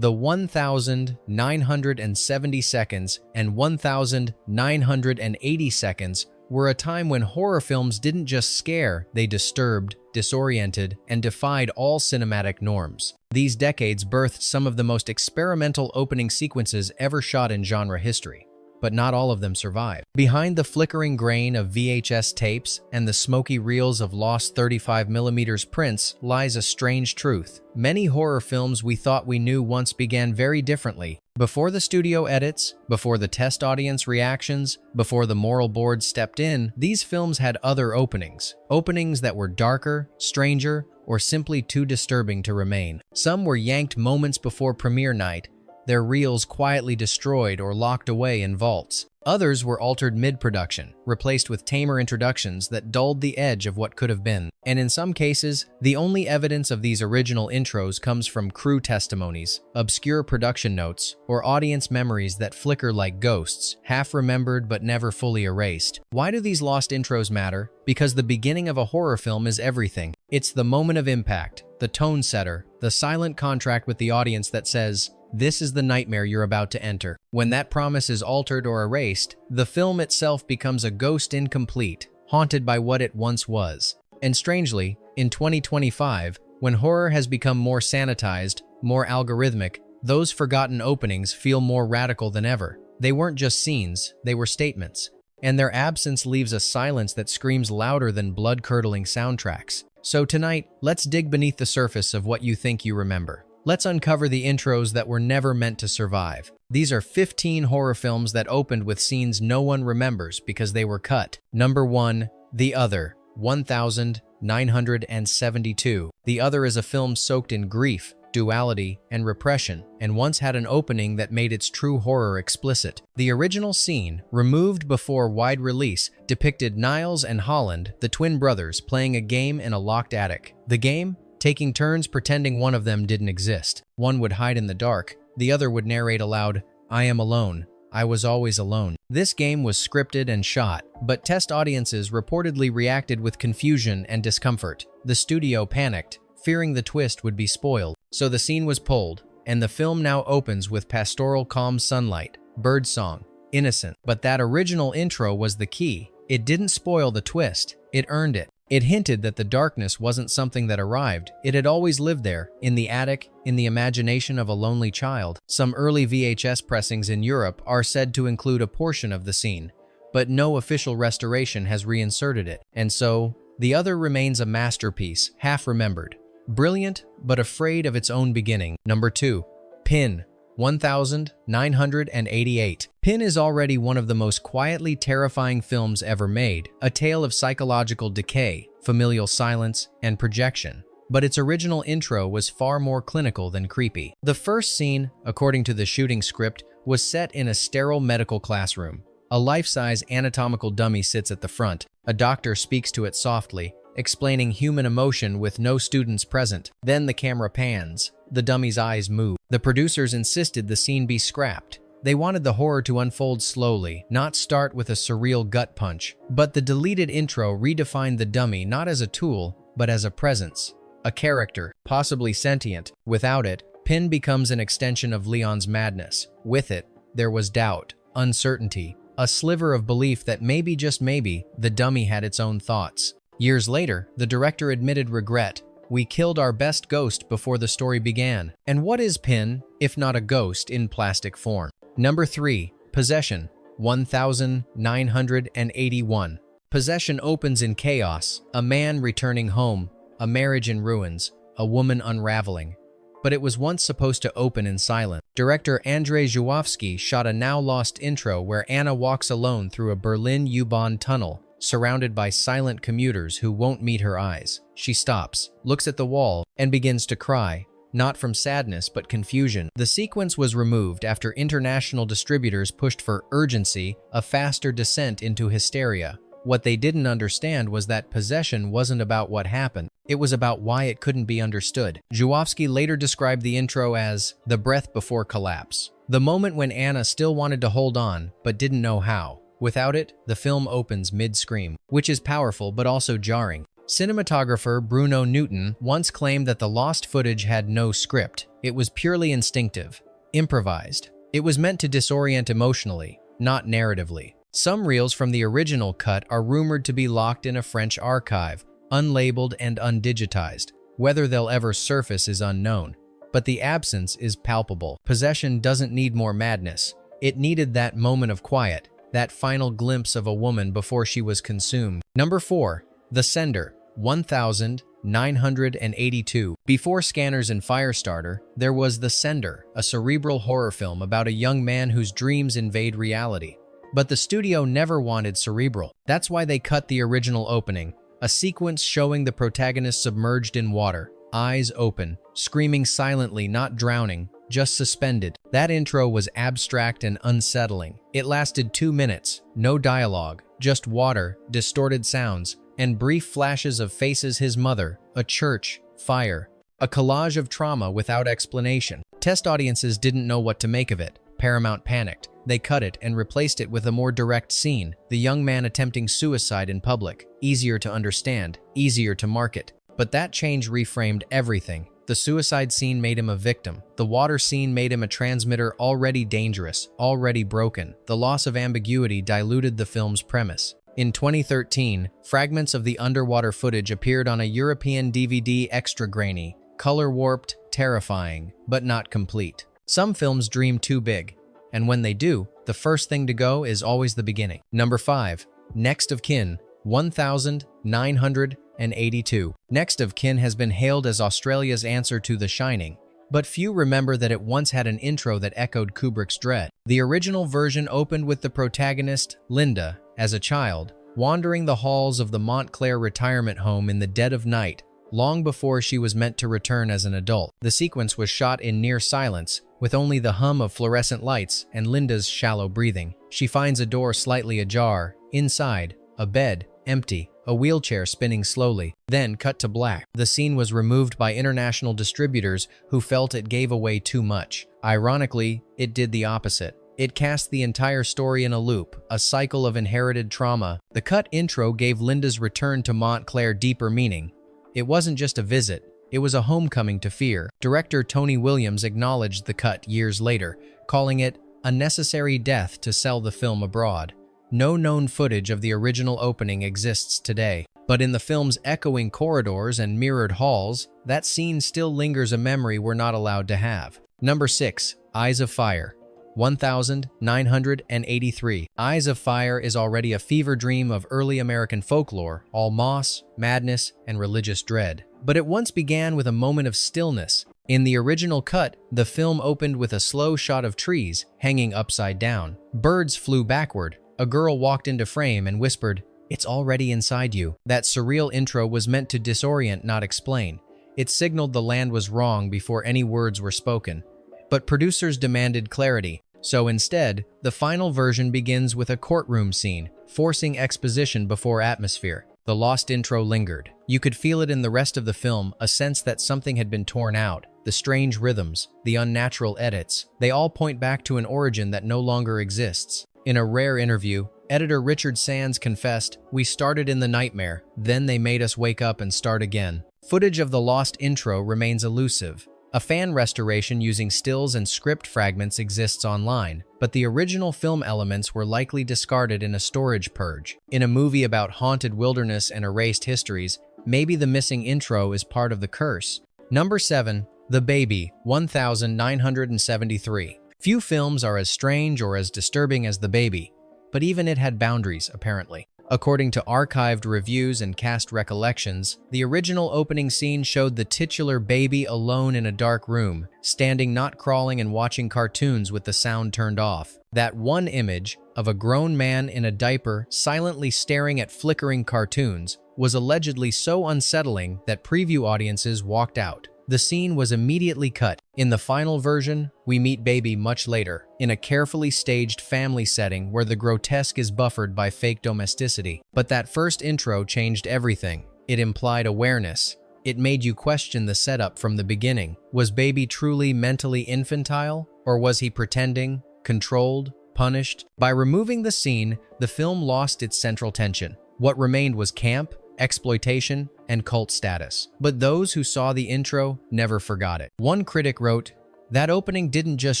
The 1,970 seconds and 1,980 seconds were a time when horror films didn't just scare, they disturbed, disoriented, and defied all cinematic norms. These decades birthed some of the most experimental opening sequences ever shot in genre history, but not all of them survive. Behind the flickering grain of VHS tapes and the smoky reels of lost 35mm prints lies a strange truth. Many horror films we thought we knew once began very differently. Before the studio edits, before the test audience reactions, before the moral board stepped in, these films had other openings. Openings that were darker, stranger, or simply too disturbing to remain. Some were yanked moments before premiere night, their reels quietly destroyed or locked away in vaults. Others were altered mid-production, replaced with tamer introductions that dulled the edge of what could have been. And in some cases, the only evidence of these original intros comes from crew testimonies, obscure production notes, or audience memories that flicker like ghosts, half-remembered but never fully erased. Why do these lost intros matter? Because the beginning of a horror film is everything. It's the moment of impact, the tone setter, the silent contract with the audience that says, "This is the nightmare you're about to enter." When that promise is altered or erased, the film itself becomes a ghost incomplete, haunted by what it once was. And strangely, in 2025, when horror has become more sanitized, more algorithmic, those forgotten openings feel more radical than ever. They weren't just scenes, they were statements. And their absence leaves a silence that screams louder than blood-curdling soundtracks. So tonight, let's dig beneath the surface of what you think you remember. Let's uncover the intros that were never meant to survive. These are 15 horror films that opened with scenes no one remembers because they were cut. Number 1. The Other, 1972. The Other is a film soaked in grief, duality, and repression, and once had an opening that made its true horror explicit. The original scene, removed before wide release, depicted Niles and Holland, the twin brothers, playing a game in a locked attic. The game? Taking turns pretending one of them didn't exist. One would hide in the dark, the other would narrate aloud, "I am alone. I was always alone." This game was scripted and shot, but test audiences reportedly reacted with confusion and discomfort. The studio panicked, fearing the twist would be spoiled. So the scene was pulled, and the film now opens with pastoral calm sunlight, birdsong, innocent. But that original intro was the key. It didn't spoil the twist, it earned it. It hinted that the darkness wasn't something that arrived. It had always lived there, in the attic, in the imagination of a lonely child. Some early VHS pressings in Europe are said to include a portion of the scene, but no official restoration has reinserted it. And so, The Other remains a masterpiece, half-remembered. Brilliant, but afraid of its own beginning. Number 2. Pin, 1988. Pin is already one of the most quietly terrifying films ever made, a tale of psychological decay, familial silence, and projection. But its original intro was far more clinical than creepy. The first scene, according to the shooting script, was set in a sterile medical classroom. A life-size anatomical dummy sits at the front. A doctor speaks to it softly, explaining human emotion with no students present. Then the camera pans. The dummy's eyes move. The producers insisted the scene be scrapped. They wanted the horror to unfold slowly, not start with a surreal gut punch. But the deleted intro redefined the dummy not as a tool, but as a presence, a character, possibly sentient. Without it, Pin becomes an extension of Leon's madness. With it, there was doubt, uncertainty, a sliver of belief that maybe, just maybe, the dummy had its own thoughts. Years later, the director admitted regret. "We killed our best ghost before the story began." And what is Pin, if not a ghost in plastic form? Number 3. Possession, 1981. Possession opens in chaos, a man returning home, a marriage in ruins, a woman unraveling. But it was once supposed to open in silence. Director Andrzej Żuławski shot a now-lost intro where Anna walks alone through a Berlin U-Bahn tunnel, surrounded by silent commuters who won't meet her eyes. She stops, looks at the wall, and begins to cry, not from sadness but confusion. The sequence was removed after international distributors pushed for urgency, a faster descent into hysteria. What they didn't understand was that possession wasn't about what happened. It was about why it couldn't be understood. Żuławski later described the intro as the breath before collapse, the moment when Anna still wanted to hold on but didn't know how. Without it, the film opens mid-scream, which is powerful but also jarring. Cinematographer Bruno Newton once claimed that the lost footage had no script. It was purely instinctive, improvised. It was meant to disorient emotionally, not narratively. Some reels from the original cut are rumored to be locked in a French archive, unlabeled and undigitized. Whether they'll ever surface is unknown, but the absence is palpable. Possession doesn't need more madness. It needed that moment of quiet, that final glimpse of a woman before she was consumed. Number 4. The Sender, 1982. Before Scanners and Firestarter, there was The Sender, a cerebral horror film about a young man whose dreams invade reality. But the studio never wanted cerebral. That's why they cut the original opening, a sequence showing the protagonist submerged in water, eyes open, screaming silently, not drowning, just suspended. That intro was abstract and unsettling. It lasted 2 minutes, no dialogue, just water, distorted sounds, and brief flashes of faces: his mother, a church, fire, a collage of trauma without explanation. Test audiences didn't know what to make of it. Paramount panicked. They cut it and replaced it with a more direct scene, the young man attempting suicide in public. Easier to understand, easier to market. But that change reframed everything. The suicide scene made him a victim. The water scene made him a transmitter already dangerous, already broken. The loss of ambiguity diluted the film's premise. In 2013, fragments of the underwater footage appeared on a European DVD, extra grainy, color-warped, terrifying, but not complete. Some films dream too big, and when they do, the first thing to go is always the beginning. Number 5. Next of Kin, 1982. Next of Kin has been hailed as Australia's answer to The Shining, but few remember that it once had an intro that echoed Kubrick's Dread. The original version opened with the protagonist, Linda, as a child, wandering the halls of the Montclair retirement home in the dead of night, long before she was meant to return as an adult. The sequence was shot in near silence, with only the hum of fluorescent lights and Linda's shallow breathing. She finds a door slightly ajar. Inside, a bed, empty, a wheelchair spinning slowly. Then cut to black. The scene was removed by international distributors who felt it gave away too much. Ironically, it did the opposite. It cast the entire story in a loop, a cycle of inherited trauma. The cut intro gave Linda's return to Montclair deeper meaning. It wasn't just a visit, it was a homecoming to fear. Director Tony Williams acknowledged the cut years later, calling it a necessary death to sell the film abroad. No known footage of the original opening exists today, but in the film's echoing corridors and mirrored halls, that scene still lingers, a memory we're not allowed to have. Number 6. Eyes of Fire, 1983. Eyes of Fire is already a fever dream of early American folklore, all moss, madness, and religious dread. But it once began with a moment of stillness. In the original cut, the film opened with a slow shot of trees hanging upside down. Birds flew backward. A girl walked into frame and whispered, "It's already inside you." That surreal intro was meant to disorient, not explain. It signaled the land was wrong before any words were spoken. But producers demanded clarity, so instead, the final version begins with a courtroom scene, forcing exposition before atmosphere. The lost intro lingered. You could feel it in the rest of the film, a sense that something had been torn out. The strange rhythms, the unnatural edits, they all point back to an origin that no longer exists. In a rare interview, editor Richard Sands confessed, "We started in the nightmare, then they made us wake up and start again." Footage of the lost intro remains elusive. A fan restoration using stills and script fragments exists online, but the original film elements were likely discarded in a storage purge. In a movie about haunted wilderness and erased histories, maybe the missing intro is part of the curse. Number 7. The Baby, 1973. Few films are as strange or as disturbing as The Baby, but even it had boundaries, apparently. According to archived reviews and cast recollections, the original opening scene showed the titular baby alone in a dark room, standing, not crawling, and watching cartoons with the sound turned off. That one image of a grown man in a diaper silently staring at flickering cartoons was allegedly so unsettling that preview audiences walked out. The scene was immediately cut. In the final version, we meet Baby much later, in a carefully staged family setting where the grotesque is buffered by fake domesticity. But that first intro changed everything. It implied awareness. It made you question the setup from the beginning. Was Baby truly mentally infantile? Or was he pretending, controlled, punished? By removing the scene, the film lost its central tension. What remained was camp, exploitation, and cult status. But those who saw the intro never forgot it. One critic wrote, "That opening didn't just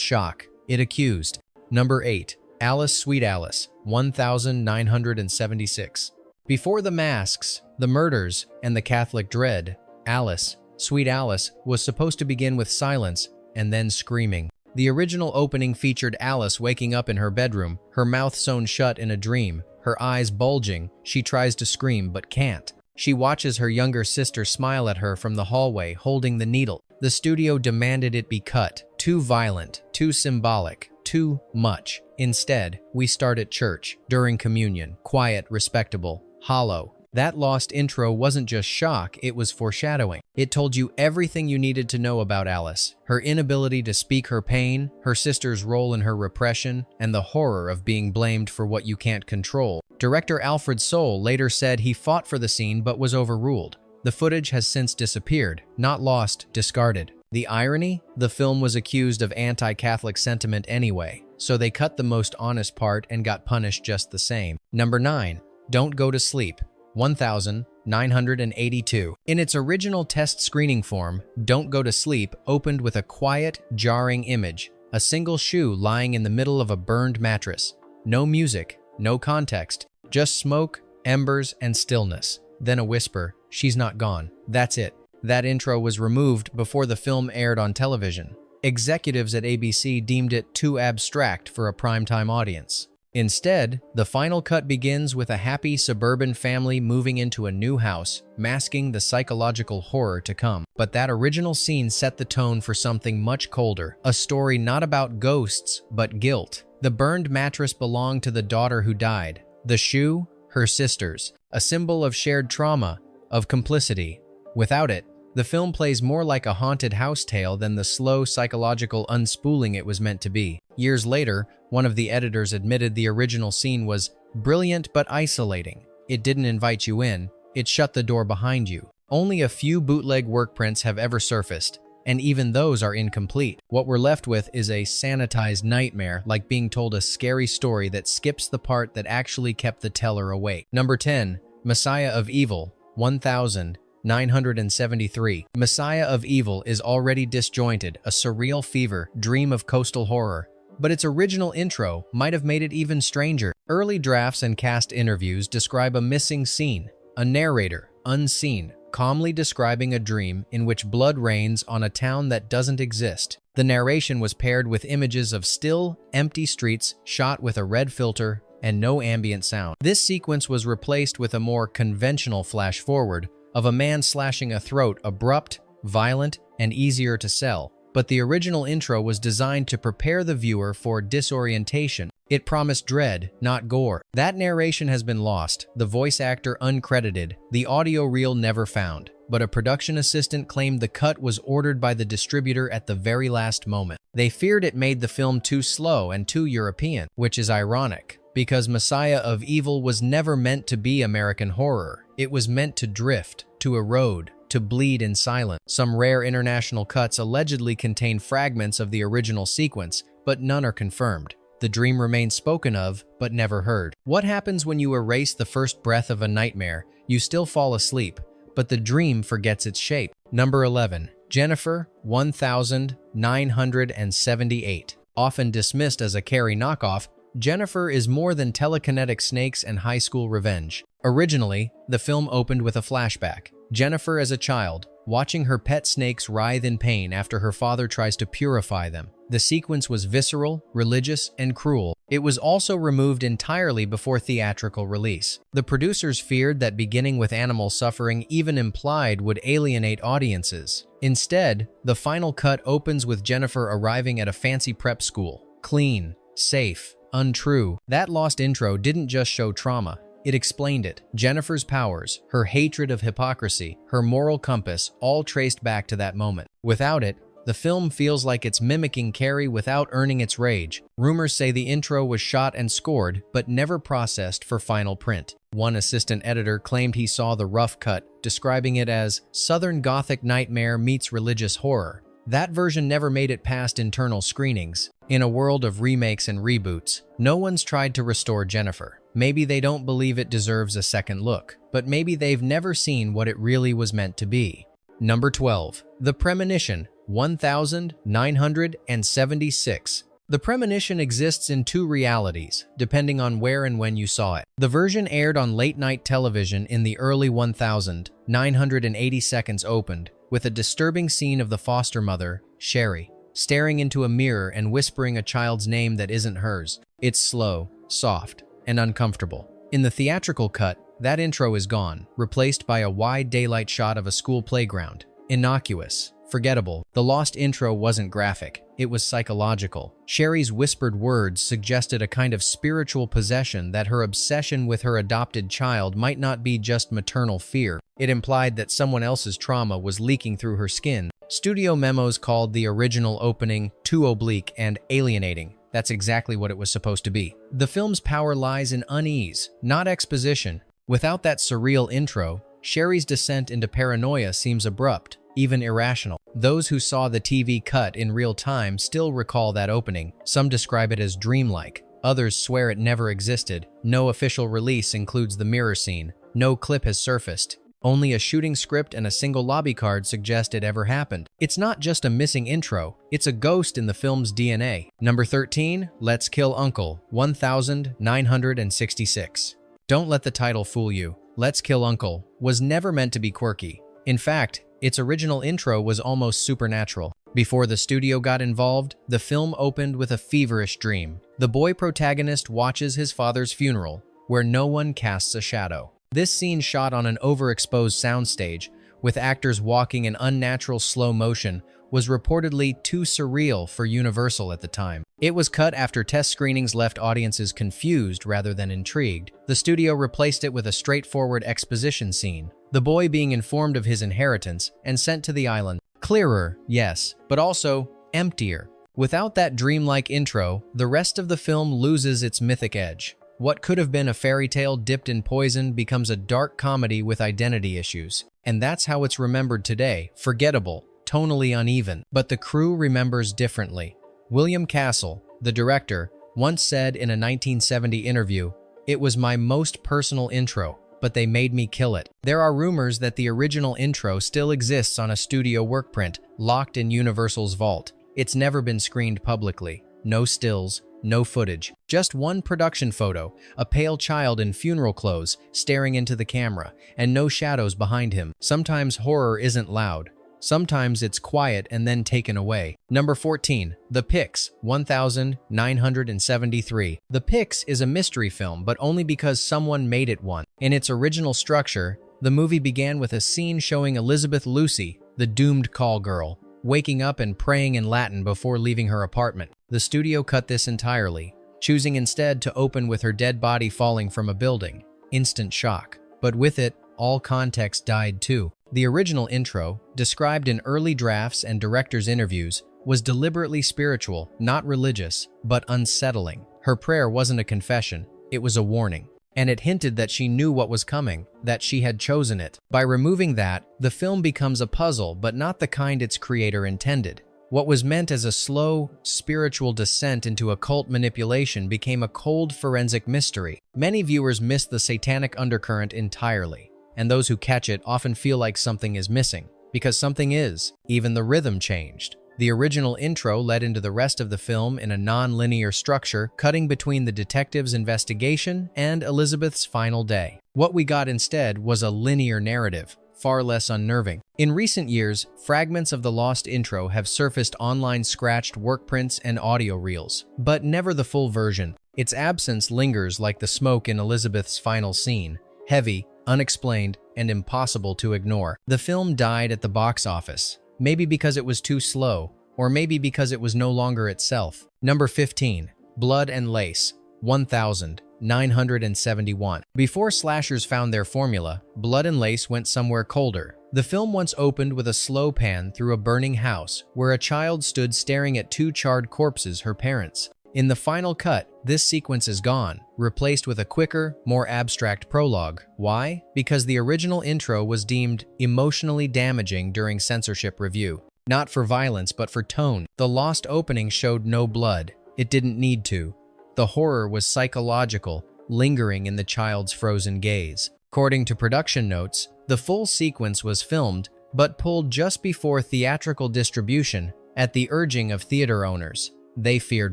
shock, it accused." Number 8. Alice, Sweet Alice, 1976. Before the masks, the murders, and the Catholic dread, Alice, Sweet Alice was supposed to begin with silence and then screaming. The original opening featured Alice waking up in her bedroom, her mouth sewn shut in a dream, her eyes bulging. She tries to scream but can't. She watches her younger sister smile at her from the hallway, holding the needle. The studio demanded it be cut. Too violent, too symbolic, too much. Instead, we start at church, during communion, quiet, respectable, hollow. That lost intro wasn't just shock, it was foreshadowing. It told you everything you needed to know about Alice, her inability to speak her pain, her sister's role in her repression, and the horror of being blamed for what you can't control. Director Alfred Soule later said he fought for the scene but was overruled. The footage has since disappeared, not lost, discarded. The irony? The film was accused of anti-Catholic sentiment anyway, so they cut the most honest part and got punished just the same. Number 9. Don't Go to Sleep, 1982. In its original test screening form, Don't Go to Sleep opened with a quiet, jarring image, a single shoe lying in the middle of a burned mattress. No music, no context, just smoke, embers, and stillness. Then a whisper, "She's not gone." That's it. That intro was removed before the film aired on television. Executives at ABC deemed it too abstract for a primetime audience. Instead, the final cut begins with a happy suburban family moving into a new house, masking the psychological horror to come. But that original scene set the tone for something much colder, a story not about ghosts, but guilt. The burned mattress belonged to the daughter who died. The shoe, her sister's, a symbol of shared trauma, of complicity. Without it, the film plays more like a haunted house tale than the slow psychological unspooling it was meant to be. Years later, one of the editors admitted the original scene was brilliant but isolating. It didn't invite you in, it shut the door behind you. Only a few bootleg work prints have ever surfaced, and even those are incomplete. What we're left with is a sanitized nightmare, like being told a scary story that skips the part that actually kept the teller awake. Number 10. Messiah of Evil, 1973. Messiah of Evil is already disjointed, a surreal fever, dream of coastal horror. But its original intro might have made it even stranger. Early drafts and cast interviews describe a missing scene, a narrator, unseen, calmly describing a dream in which blood rains on a town that doesn't exist. The narration was paired with images of still, empty streets shot with a red filter and no ambient sound. This sequence was replaced with a more conventional flash-forward of a man slashing a throat, abrupt, violent, and easier to sell. But the original intro was designed to prepare the viewer for disorientation. It promised dread, not gore. That narration has been lost, the voice actor uncredited, the audio reel never found. But a production assistant claimed the cut was ordered by the distributor at the very last moment. They feared it made the film too slow and too European, which is ironic, because Messiah of Evil was never meant to be American horror. It was meant to drift, to erode, to bleed in silence. Some rare international cuts allegedly contain fragments of the original sequence, but none are confirmed. The dream remains spoken of, but never heard. What happens when you erase the first breath of a nightmare? You still fall asleep, but the dream forgets its shape. Number 11. Jennifer, 1978. Often dismissed as a Carrie knockoff, Jennifer is more than telekinetic snakes and high school revenge. Originally, the film opened with a flashback. Jennifer as a child, watching her pet snakes writhe in pain after her father tries to purify them. The sequence was visceral, religious, and cruel. It was also removed entirely before theatrical release. The producers feared that beginning with animal suffering, even implied, would alienate audiences. Instead, the final cut opens with Jennifer arriving at a fancy prep school. Clean, safe, untrue. That lost intro didn't just show trauma. It explained it. Jennifer's powers, her hatred of hypocrisy, her moral compass, all traced back to that moment. Without it, the film feels like it's mimicking Carrie without earning its rage. Rumors say the intro was shot and scored, but never processed for final print. One assistant editor claimed he saw the rough cut, describing it as Southern Gothic nightmare meets religious horror. That version never made it past internal screenings. In a world of remakes and reboots, no one's tried to restore Jennifer. Maybe they don't believe it deserves a second look, but maybe they've never seen what it really was meant to be. Number 12. The Premonition, 1976. The Premonition exists in two realities, depending on where and when you saw it. The version aired on late-night television in the early 1980s opened with a disturbing scene of the foster mother, Sherry, staring into a mirror and whispering a child's name that isn't hers. It's slow, soft, and uncomfortable. In the theatrical cut, that intro is gone, replaced by a wide daylight shot of a school playground. Innocuous, forgettable. The lost intro wasn't graphic, it was psychological. Sherry's whispered words suggested a kind of spiritual possession, that her obsession with her adopted child might not be just maternal fear. It implied that someone else's trauma was leaking through her skin. Studio memos called the original opening too oblique and alienating. That's exactly what it was supposed to be. The film's power lies in unease, not exposition. Without that surreal intro, Sherry's descent into paranoia seems abrupt, even irrational. Those who saw the TV cut in real time still recall that opening. Some describe it as dreamlike. Others swear it never existed. No official release includes the mirror scene. No clip has surfaced. Only a shooting script and a single lobby card suggest it ever happened. It's not just a missing intro, it's a ghost in the film's DNA. Number 13, Let's Kill Uncle, 1966. Don't let the title fool you. Let's Kill Uncle was never meant to be quirky. In fact, its original intro was almost supernatural. Before the studio got involved, the film opened with a feverish dream. The boy protagonist watches his father's funeral, where no one casts a shadow. This scene, shot on an overexposed soundstage, with actors walking in unnatural slow motion, was reportedly too surreal for Universal at the time. It was cut after test screenings left audiences confused rather than intrigued. The studio replaced it with a straightforward exposition scene, the boy being informed of his inheritance and sent to the island. Clearer, yes, but also emptier. Without that dreamlike intro, the rest of the film loses its mythic edge. What could have been a fairy tale dipped in poison becomes a dark comedy with identity issues. And that's how it's remembered today, forgettable, tonally uneven. But the crew remembers differently. William Castle, the director, once said in a 1970 interview, "It was my most personal intro, but they made me kill it." There are rumors that the original intro still exists on a studio workprint, locked in Universal's vault. It's never been screened publicly. No stills, no footage, just one production photo, a pale child in funeral clothes staring into the camera, and no shadows behind him. Sometimes horror isn't loud. Sometimes it's quiet and then taken away. Number 14, The Pix, 1973. The Pix is a mystery film, but only because someone made it one. In its original structure, the movie began with a scene showing Elizabeth Lucy, the doomed call girl, waking up and praying in Latin before leaving her apartment. The studio cut this entirely, choosing instead to open with her dead body falling from a building. Instant shock. But with it, all context died too. The original intro, described in early drafts and directors' interviews, was deliberately spiritual, not religious, but unsettling. Her prayer wasn't a confession, it was a warning. And it hinted that she knew what was coming, that she had chosen it. By removing that, the film becomes a puzzle, but not the kind its creator intended. What was meant as a slow, spiritual descent into occult manipulation became a cold forensic mystery. Many viewers miss the satanic undercurrent entirely, and those who catch it often feel like something is missing, because something is. Even the rhythm changed. The original intro led into the rest of the film in a non-linear structure, cutting between the detective's investigation and Elizabeth's final day. What we got instead was a linear narrative, far less unnerving. In recent years, fragments of the lost intro have surfaced online, scratched workprints and audio reels, but never the full version. Its absence lingers like the smoke in Elizabeth's final scene, heavy, unexplained, and impossible to ignore. The film died at the box office, maybe because it was too slow, or maybe because it was no longer itself. Number 15, Blood and Lace, 1971. Before slashers found their formula, Blood and Lace went somewhere colder. The film once opened with a slow pan through a burning house, where a child stood staring at two charred corpses, her parents. In the final cut, this sequence is gone, replaced with a quicker, more abstract prologue. Why? Because the original intro was deemed emotionally damaging during censorship review. Not for violence, but for tone. The lost opening showed no blood. It didn't need to. The horror was psychological, lingering in the child's frozen gaze. According to production notes, the full sequence was filmed but pulled just before theatrical distribution at the urging of theater owners. They feared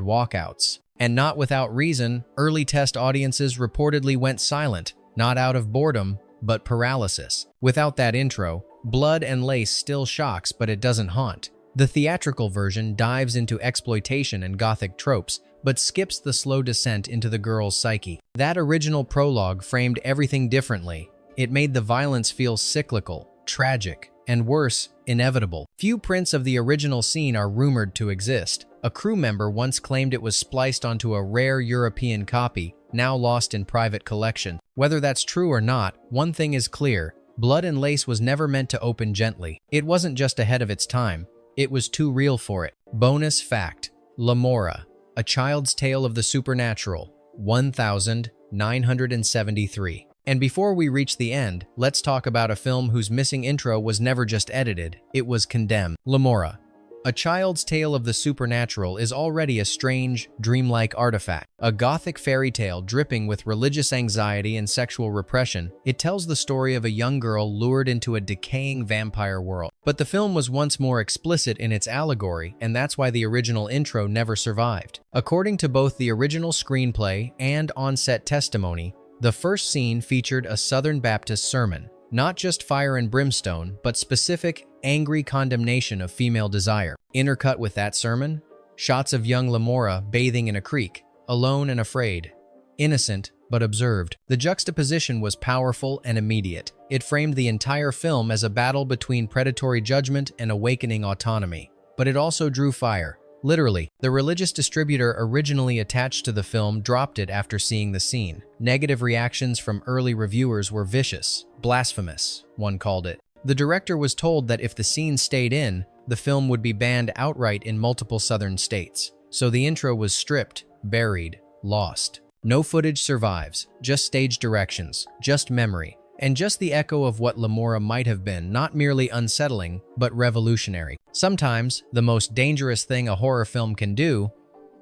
walkouts. And not without reason, early test audiences reportedly went silent, not out of boredom, but paralysis. Without that intro, Blood and Lace still shocks, but it doesn't haunt. The theatrical version dives into exploitation and gothic tropes, but skips the slow descent into the girl's psyche. That original prologue framed everything differently. It made the violence feel cyclical, tragic, and worse, inevitable. Few prints of the original scene are rumored to exist. A crew member once claimed it was spliced onto a rare European copy, now lost in private collection. Whether that's true or not, one thing is clear: Blood and Lace was never meant to open gently. It wasn't just ahead of its time, it was too real for it. Bonus fact: Lamora, A Child's Tale of the Supernatural, 1973. And before we reach the end, let's talk about a film whose missing intro was never just edited, it was condemned. Lamora, A Child's Tale of the Supernatural is already a strange, dreamlike artifact. A gothic fairy tale dripping with religious anxiety and sexual repression, it tells the story of a young girl lured into a decaying vampire world. But the film was once more explicit in its allegory, and that's why the original intro never survived. According to both the original screenplay and on-set testimony, the first scene featured a Southern Baptist sermon. Not just fire and brimstone, but specific, angry condemnation of female desire. Intercut with that sermon, shots of young Lamora bathing in a creek, alone and afraid. Innocent, but observed. The juxtaposition was powerful and immediate. It framed the entire film as a battle between predatory judgment and awakening autonomy. But it also drew fire. Literally, the religious distributor originally attached to the film dropped it after seeing the scene. Negative reactions from early reviewers were vicious, blasphemous, one called it. The director was told that if the scene stayed in, the film would be banned outright in multiple southern states. So the intro was stripped, buried, lost. No footage survives, just stage directions, just memory, and just the echo of what Lamora might have been, not merely unsettling, but revolutionary. Sometimes, the most dangerous thing a horror film can do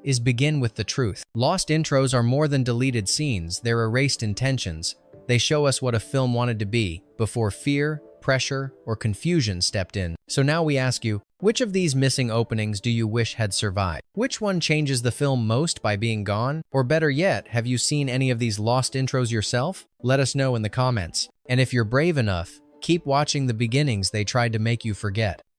is begin with the truth. Lost intros are more than deleted scenes, they're erased intentions. They show us what a film wanted to be, before fear, pressure, or confusion stepped in. So now we ask you, which of these missing openings do you wish had survived? Which one changes the film most by being gone? Or better yet, have you seen any of these lost intros yourself? Let us know in the comments. And if you're brave enough, keep watching the beginnings they tried to make you forget.